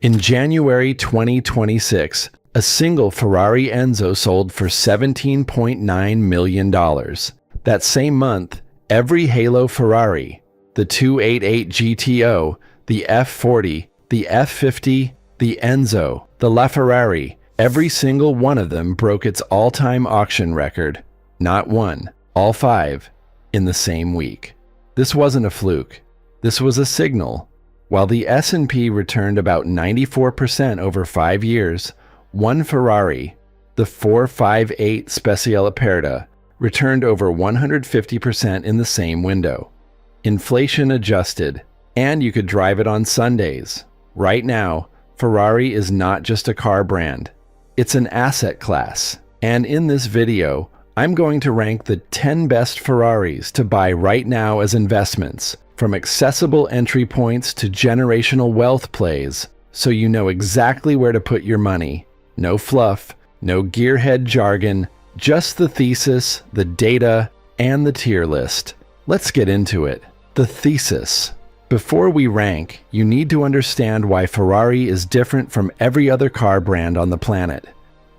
In January 2026, a single Ferrari Enzo sold for $17.9 million. That same month, every Halo Ferrari, the 288 GTO, the F40, the F50, the Enzo, the LaFerrari, every single one of them broke its all-time auction record. Not one, all five, in the same week. This wasn't a fluke. This was a signal. While the S&P returned about 94% over 5 years, one Ferrari, the 458 Speciale Aperta, returned over 150% in the same window. Inflation adjusted, and you could drive it on Sundays. Right now, Ferrari is not just a car brand. It's an asset class. And in this video, I'm going to rank the 10 best Ferraris to buy right now as investments, from accessible entry points to generational wealth plays, so you know exactly where to put your money. No fluff, no gearhead jargon, just the thesis, the data, and the tier list. Let's get into it. The thesis. Before we rank, you need to understand why Ferrari is different from every other car brand on the planet.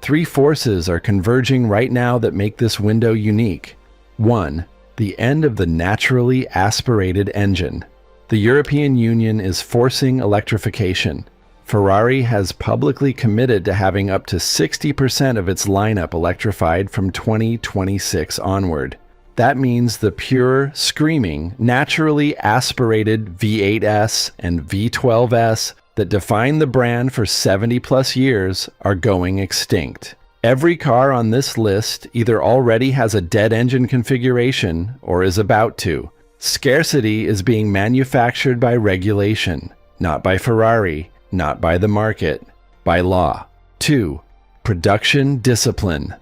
3 forces are converging right now that make this window unique. 1. The end of the naturally aspirated engine. The European Union is forcing electrification. Ferrari has publicly committed to having up to 60% of its lineup electrified from 2026 onward. That means the pure, screaming, naturally aspirated V8S and V12S that defined the brand for 70+ years are going extinct. Every car on this list either already has a dead engine configuration or is about to. Scarcity is being manufactured by regulation, not by Ferrari, not by the market, by law. 2. Production discipline.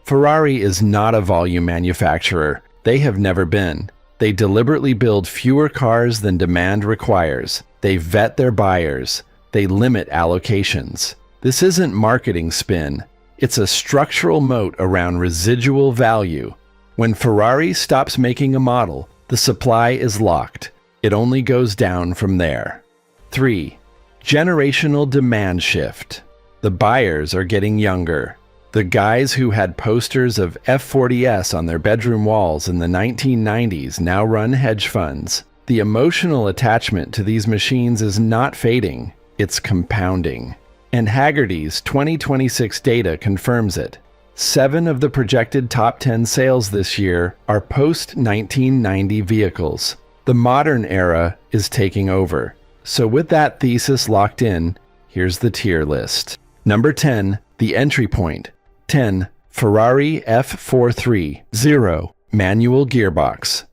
Ferrari is not a volume manufacturer. They have never been. They deliberately build fewer cars than demand requires. They vet their buyers. They limit allocations. This isn't marketing spin. It's a structural moat around residual value. When Ferrari stops making a model, the supply is locked. It only goes down from there. 3. Generational demand shift. The buyers are getting younger. The guys who had posters of F40s on their bedroom walls in the 1990s now run hedge funds. The emotional attachment to these machines is not fading, it's compounding. And Haggerty's 2026 data confirms it. 7 of the projected top 10 sales this year are post-1990 vehicles. The modern era is taking over. So with that thesis locked in, here's the tier list. Number 10, the entry point. 10. Ferrari F430 manual gearbox,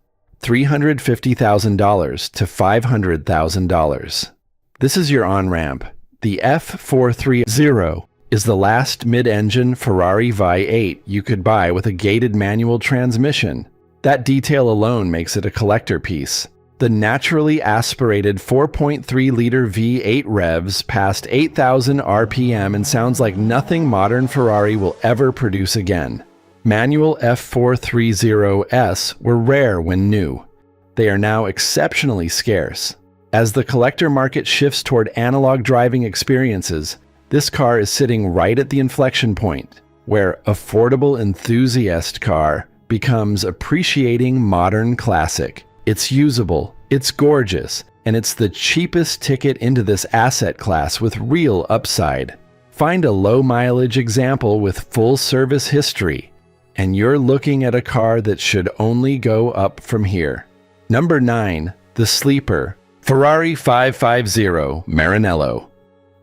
$350,000 to $500,000. This is your on-ramp. The F430 is the last mid-engine Ferrari V8 you could buy with a gated manual transmission. That detail alone makes it a collector piece. The naturally aspirated 4.3-liter V8 revs past 8,000 RPM and sounds like nothing modern Ferrari will ever produce again. Manual F430s were rare when new. They are now exceptionally scarce. As the collector market shifts toward analog driving experiences, this car is sitting right at the inflection point, where affordable enthusiast car becomes appreciating modern classic. It's usable, it's gorgeous, and it's the cheapest ticket into this asset class with real upside. Find a low-mileage example with full-service history, and you're looking at a car that should only go up from here. Number 9. The sleeper. Ferrari 550 Maranello.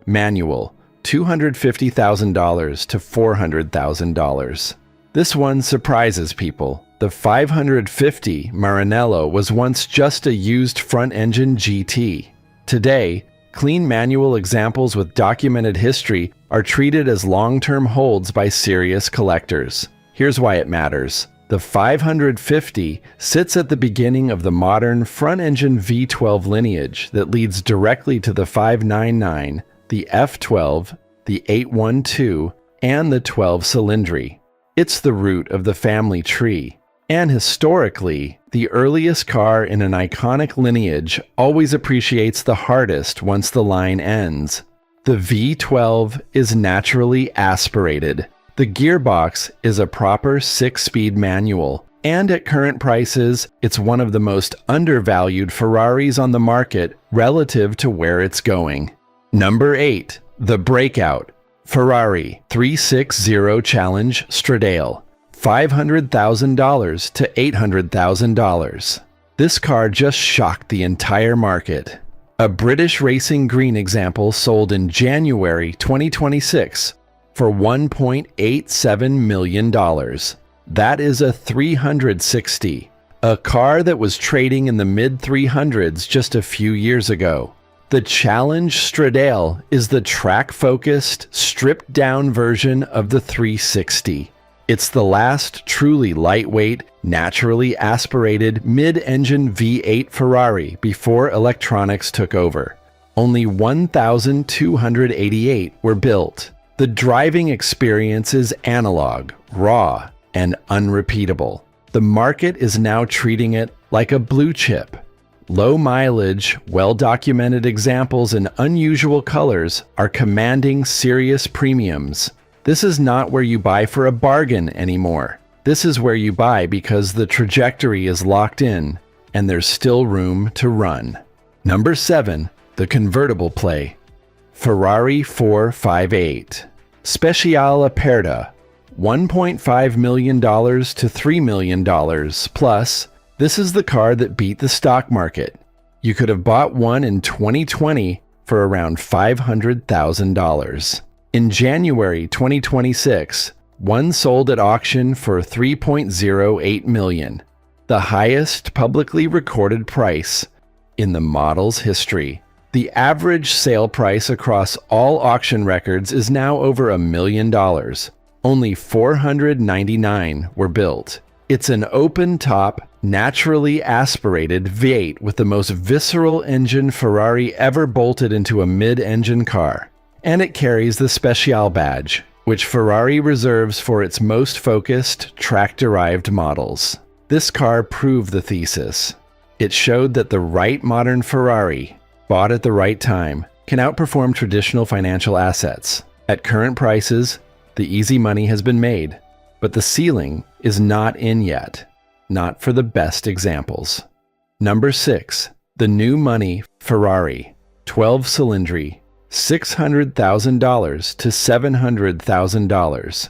Manual, $250,000 to $400,000. This one surprises people. The 550 Maranello was once just a used front-engine GT. Today, clean manual examples with documented history are treated as long-term holds by serious collectors. Here's why it matters. The 550 sits at the beginning of the modern front-engine V12 lineage that leads directly to the 599, the F12, the 812, and the 12 cylindry. It's the root of the family tree. And historically, the earliest car in an iconic lineage always appreciates the hardest once the line ends. The V12 is naturally aspirated. The gearbox is a proper 6-speed manual, and at current prices, it's one of the most undervalued Ferraris on the market relative to where it's going. Number 8. The Breakout Ferrari 360 Challenge Stradale, $500,000 to $800,000. This car just shocked the entire market. A British racing green example sold in January 2026 for $1.87 million. That is a 360, a car that was trading in the mid-300s just a few years ago. The Challenge Stradale is the track-focused, stripped-down version of the 360. It's the last truly lightweight, naturally aspirated mid-engine V8 Ferrari before electronics took over. Only 1,288 were built. The driving experience is analog, raw, and unrepeatable. The market is now treating it like a blue chip. Low mileage, well-documented examples in unusual colors are commanding serious premiums. This is not where you buy for a bargain anymore. This is where you buy because the trajectory is locked in and there's still room to run. Number 7. The convertible play. Ferrari 458. Speciale Aperta. $1.5 million to $3 million plus. This is the car that beat the stock market. You could have bought one in 2020 for around $500,000. In January 2026, one sold at auction for $3.08 million, the highest publicly recorded price in the model's history. The average sale price across all auction records is now over $1 million. Only 499 were built. It's an open-top, naturally aspirated V8 with the most visceral engine Ferrari ever bolted into a mid-engine car. And it carries the Speciale badge, which Ferrari reserves for its most focused, track-derived models. This car proved the thesis. It showed that the right modern Ferrari, bought at the right time, can outperform traditional financial assets. At current prices, the easy money has been made, but the ceiling is not in yet, not for the best examples. Number 6. The new money Ferrari 12-cylindry, $600,000 to $700,000.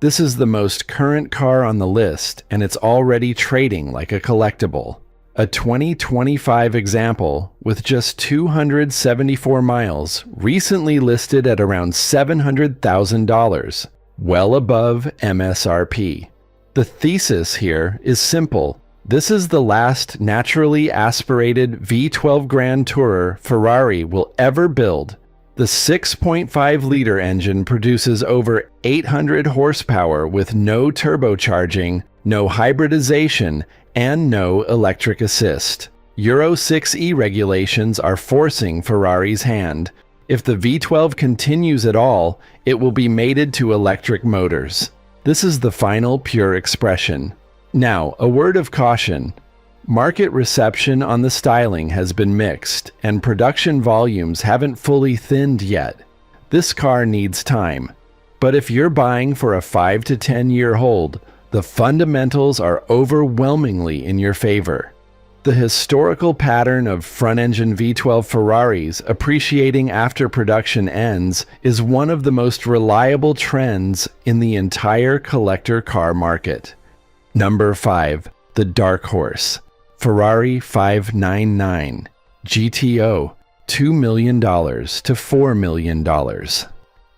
This is the most current car on the list, and it's already trading like a collectible. A 2025 example with just 274 miles, recently listed at around $700,000, well above MSRP. The thesis here is simple. This is the last naturally aspirated V12 Grand Tourer Ferrari will ever build. The 6.5-liter engine produces over 800 horsepower with no turbocharging, no hybridization, and no electric assist. Euro 6e regulations are forcing Ferrari's hand. If the V12 continues at all, it will be mated to electric motors. This is the final pure expression. Now, a word of caution. Market reception on the styling has been mixed, and production volumes haven't fully thinned yet. This car needs time. But if you're buying for a 5 to 10 year hold, the fundamentals are overwhelmingly in your favor. The historical pattern of front-engine V12 Ferraris appreciating after production ends is one of the most reliable trends in the entire collector car market. Number 5. The Dark Horse. Ferrari 599. GTO, $2 million to $4 million.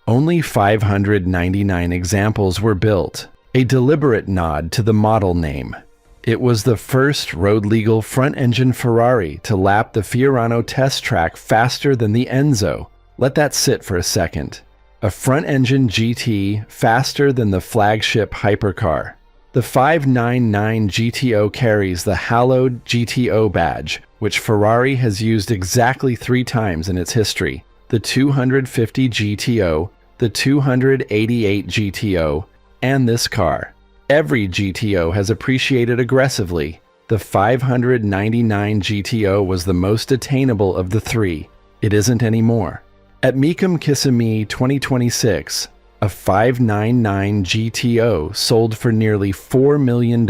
Only 599 examples were built, a deliberate nod to the model name. It was the first road-legal front-engine Ferrari to lap the Fiorano test track faster than the Enzo. Let that sit for a second. A front-engine GT faster than the flagship hypercar. The 599 GTO carries the hallowed GTO badge, which Ferrari has used exactly 3 times in its history. The 250 GTO, the 288 GTO, and this car. Every GTO has appreciated aggressively. The 599 GTO was the most attainable of the 3. It isn't anymore. At Mecum Kissimmee 2026, a 599 GTO sold for nearly $4 million.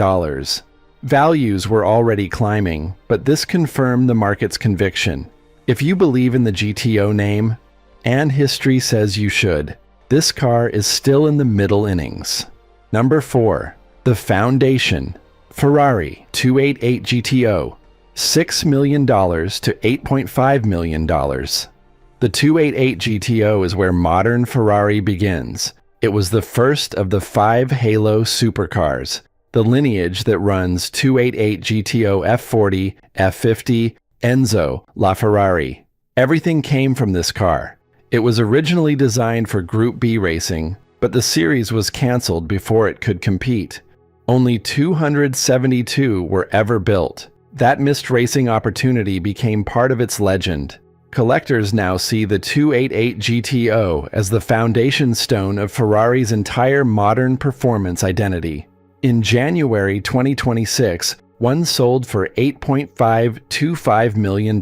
Values were already climbing, but this confirmed the market's conviction. If you believe in the GTO name, and history says you should, this car is still in the middle innings. Number 4. The Foundation, Ferrari 288 GTO, $6 million to $8.5 million. The 288 GTO is where modern Ferrari begins. It was the first of the 5 Halo supercars, the lineage that runs 288 GTO F40, F50, Enzo, LaFerrari. Everything came from this car. It was originally designed for Group B racing, but the series was canceled before it could compete. Only 272 were ever built. That missed racing opportunity became part of its legend. Collectors now see the 288 GTO as the foundation stone of Ferrari's entire modern performance identity. In January 2026, one sold for $8.525 million,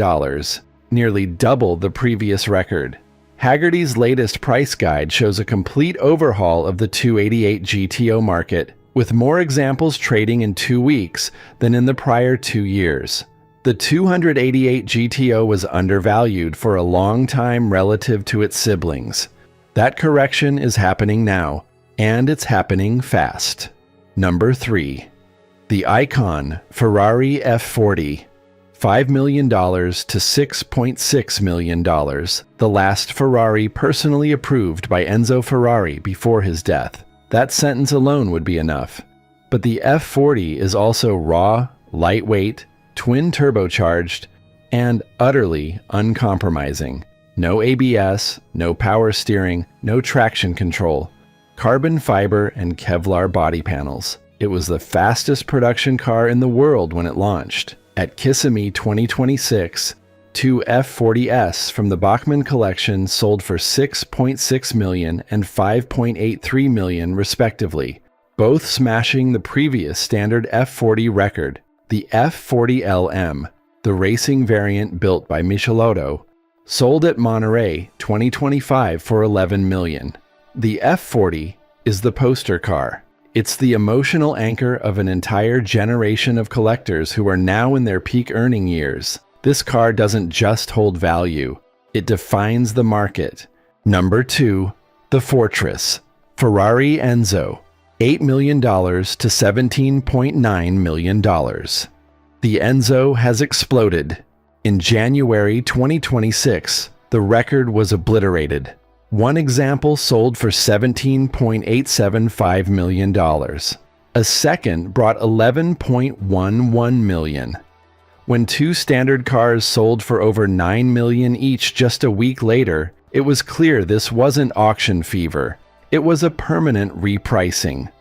nearly double the previous record. Hagerty's latest price guide shows a complete overhaul of the 288 GTO market, with more examples trading in 2 weeks than in the prior 2 years. The 288 GTO was undervalued for a long time relative to its siblings. That correction is happening now, and it's happening fast. Number 3. The icon Ferrari F40, $5 million to $6.6 million, the last Ferrari personally approved by Enzo Ferrari before his death. That sentence alone would be enough. But the F40 is also raw, lightweight, twin turbocharged, and utterly uncompromising. No ABS, no power steering, no traction control. Carbon fiber and Kevlar body panels. It was the fastest production car in the world when it launched. At Kissimmee 2026, 2 F40s from the Bachmann collection sold for $6.6 million and $5.83 million respectively, both smashing the previous standard F40 record. The F40LM, the racing variant built by Michelotto, sold at Monterey 2025 for $11 million. The F40 is the poster car. It's the emotional anchor of an entire generation of collectors who are now in their peak earning years. This car doesn't just hold value, it defines the market. Number 2, the Fortress, Ferrari Enzo, $8 million to $17.9 million. The Enzo has exploded. In January 2026, the record was obliterated. One example sold for $17.875 million. A second brought $11.11 million. When 2 standard cars sold for over $9 million each just a week later, it was clear this wasn't auction fever. It was a permanent repricing.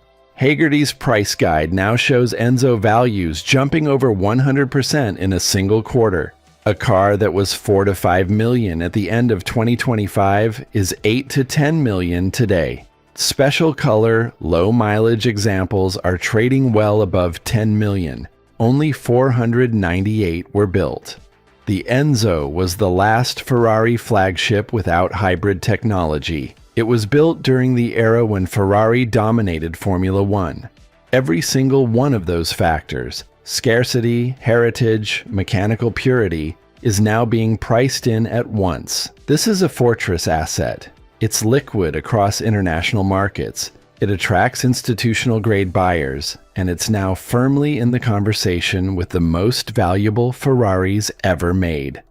Hagerty's price guide now shows Enzo values jumping over 100% in a single quarter. A car that was $4 to $5 million at the end of 2025 is $8 to $10 million today. Special color, low mileage examples are trading well above $10 million. Only 498 were built. The Enzo was the last Ferrari flagship without hybrid technology. It was built during the era when Ferrari dominated Formula One. Every single one of those factors, scarcity, heritage, mechanical purity, is now being priced in at once. This is a Fortress asset. It's liquid across international markets. It attracts institutional-grade buyers, and it's now firmly in the conversation with the most valuable Ferraris ever made.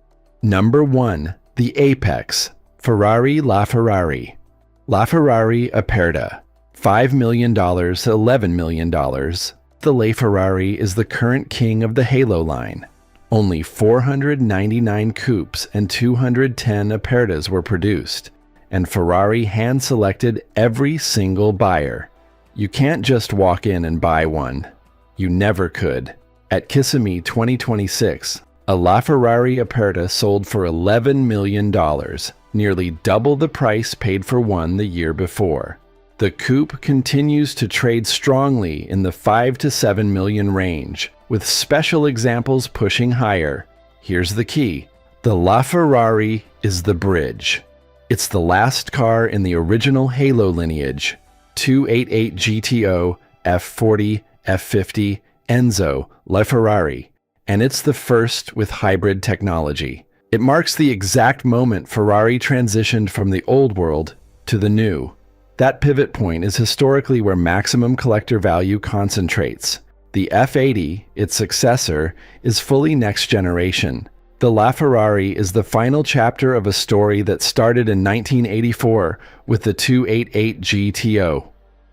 Number 1. The Apex, Ferrari LaFerrari. LaFerrari Aperta, $5 million to $11 million. The LaFerrari is the current king of the Halo line. Only 499 coupes and 210 Apertas were produced, and Ferrari hand-selected every single buyer. You can't just walk in and buy one. You never could. At Kissimmee 2026, a LaFerrari Aperta sold for $11 million, nearly double the price paid for one the year before. The coupe continues to trade strongly in the $5 to $7 million range, with special examples pushing higher. Here's the key. The LaFerrari is the bridge. It's the last car in the original Halo lineage, 288 GTO, F40, F50, Enzo, LaFerrari, and it's the first with hybrid technology. It marks the exact moment Ferrari transitioned from the old world to the new. That pivot point is historically where maximum collector value concentrates. The F80, its successor, is fully next generation. The LaFerrari is the final chapter of a story that started in 1984 with the 288 GTO.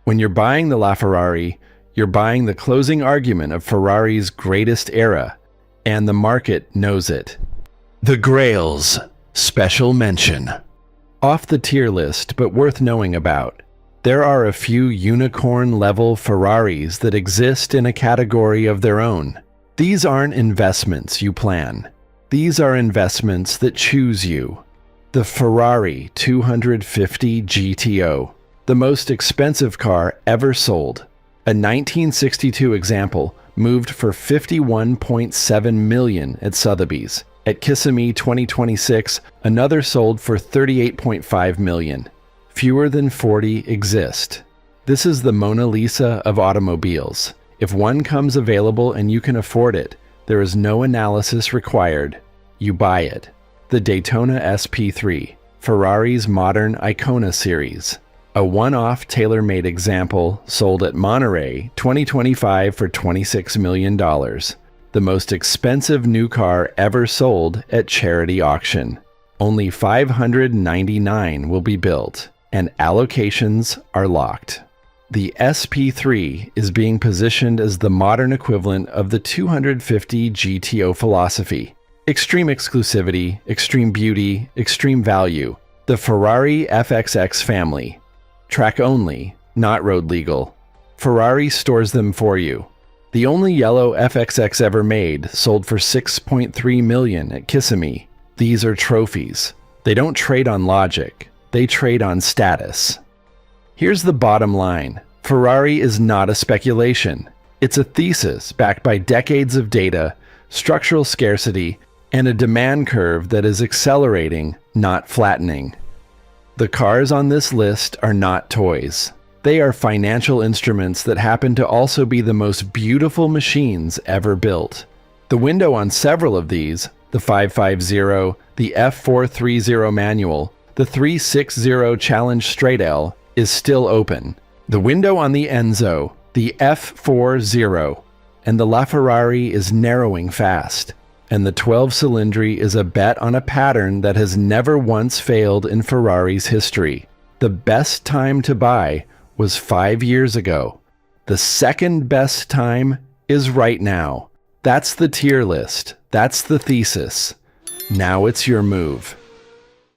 When you're buying the LaFerrari, you're buying the closing argument of Ferrari's greatest era, and the market knows it. The grails, special mention. Off the tier list, but worth knowing about. There are a few unicorn-level Ferraris that exist in a category of their own. These aren't investments you plan. These are investments that choose you. The Ferrari 250 GTO, the most expensive car ever sold. A 1962 example moved for $51.7 million at Sotheby's. At Kissimmee 2026, another sold for $38.5 million. Fewer than 40 exist. This is the Mona Lisa of automobiles. If one comes available and you can afford it, there is no analysis required. You buy it. The Daytona SP3, Ferrari's modern Icona series. A one-off tailor-made example sold at Monterey 2025 for $26 million. The most expensive new car ever sold at charity auction. Only 599 will be built, and allocations are locked. The SP3 is being positioned as the modern equivalent of the 250 GTO philosophy. Extreme exclusivity, extreme beauty, extreme value. The Ferrari FXX family. Track only, not road legal. Ferrari stores them for you. The only yellow FXX ever made sold for $6.3 million at Kissimmee. These are trophies. They don't trade on logic. They trade on status. Here's the bottom line. Ferrari is not a speculation. It's a thesis backed by decades of data, structural scarcity, and a demand curve that is accelerating, not flattening. The cars on this list are not toys. They are financial instruments that happen to also be the most beautiful machines ever built. The window on several of these, the 550, the F430 manual, the 360 Challenge Straight L, is still open. The window on the Enzo, the F40, and the LaFerrari is narrowing fast. And the 12 Cylindri is a bet on a pattern that has never once failed in Ferrari's history. The best time to buy was 5 years ago. The second best time is right now. That's the tier list. That's the thesis. Now it's your move.